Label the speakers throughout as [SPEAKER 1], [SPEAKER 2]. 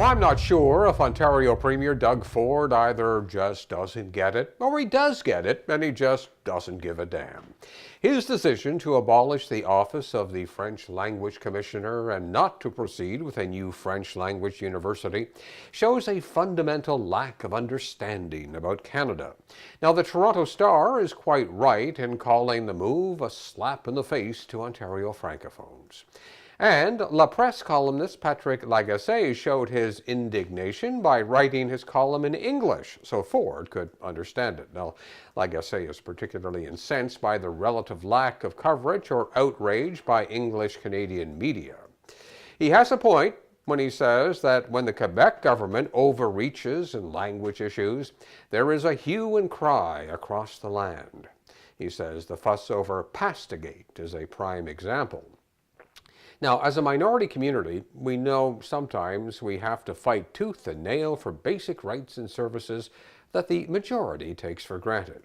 [SPEAKER 1] I'm not sure if Ontario Premier Doug Ford either just doesn't get it, or he does get it and he just doesn't give a damn. His decision to abolish the office of the French Language Commissioner and not to proceed with a new French language university shows a fundamental lack of understanding about Canada. Now, the Toronto Star is quite right in calling the move a slap in the face to Ontario francophones. And La Presse columnist Patrick Lagacé showed his indignation by writing his column in English so Ford could understand it. Now, Lagacé is particularly incensed by the relative lack of coverage or outrage by English Canadian media. He has a point when he says that when the Quebec government overreaches in language issues, there is a hue and cry across the land. He says the fuss over Pastagate is a prime example. Now, as a minority community, we know sometimes we have to fight tooth and nail for basic rights and services that the majority takes for granted.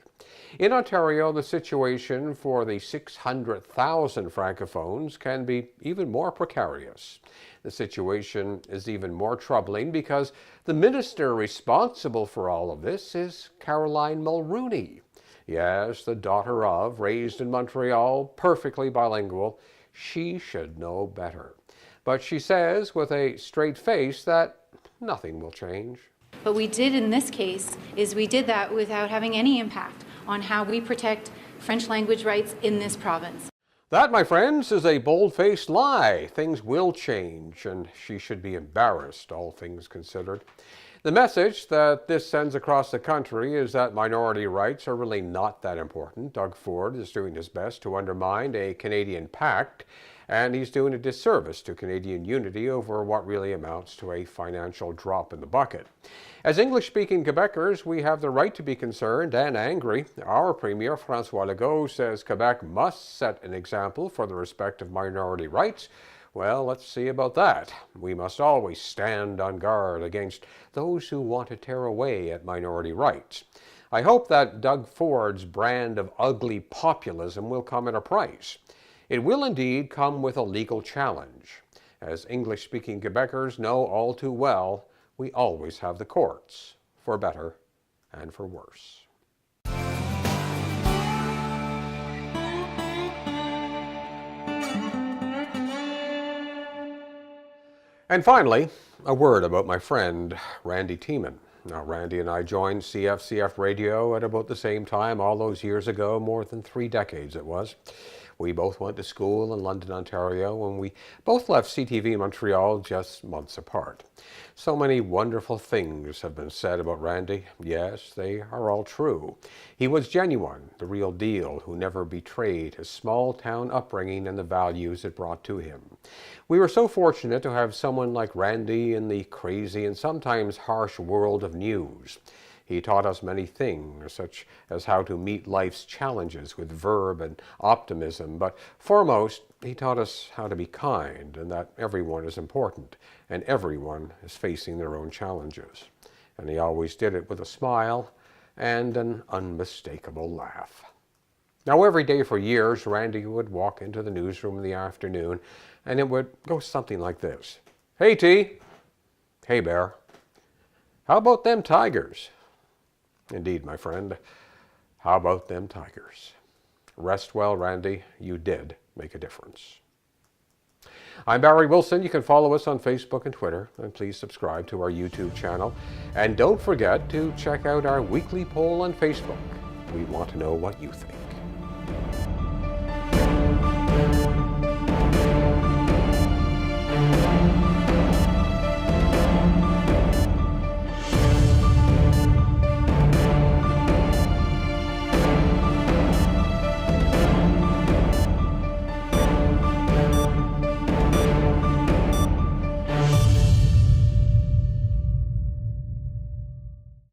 [SPEAKER 1] In Ontario, the situation for the 600,000 francophones can be even more precarious. The situation is even more troubling because the minister responsible for all of this is Caroline Mulroney. Yes, the daughter of, raised in Montreal, perfectly bilingual. She should know better. But she says with a straight face that nothing will change.
[SPEAKER 2] What we did in this case is we did that without having any impact on how we protect French language rights in this province.
[SPEAKER 1] That, my friends, is a bold-faced lie. Things will change, and she should be embarrassed, all things considered. The message that this sends across the country is that minority rights are really not that important. Doug Ford is doing his best to undermine a Canadian pact, and he's doing a disservice to Canadian unity over what really amounts to a financial drop in the bucket. As English-speaking Quebecers, we have the right to be concerned and angry. Our Premier, François Legault, says Quebec must set an example for the respect of minority rights. Well, let's see about that. We must always stand on guard against those who want to tear away at minority rights. I hope that Doug Ford's brand of ugly populism will come at a price. It will indeed come with a legal challenge. As English-speaking Quebecers know all too well, we always have the courts, for better and for worse. And finally, a word about my friend, Randy Tieman. Now, Randy and I joined CFCF Radio at about the same time all those years ago, more than 3 decades it was. We both went to school in London, Ontario, and we both left CTV Montreal just months apart. So many wonderful things have been said about Randy. Yes, they are all true. He was genuine, the real deal, who never betrayed his small-town upbringing and the values it brought to him. We were so fortunate to have someone like Randy in the crazy and sometimes harsh world of news. He taught us many things, such as how to meet life's challenges with verve and optimism, but foremost, he taught us how to be kind and that everyone is important and everyone is facing their own challenges. And he always did it with a smile and an unmistakable laugh. Now, every day for years, Randy would walk into the newsroom in the afternoon and it would go something like this. "Hey, T." "Hey, Bear." "How about them Tigers?" Indeed, my friend, how about them Tigers? Rest well, Randy. You did make a difference. I'm Barry Wilson. You can follow us on Facebook and Twitter, and please subscribe to our YouTube channel. And don't forget to check out our weekly poll on Facebook. We want to know what you think.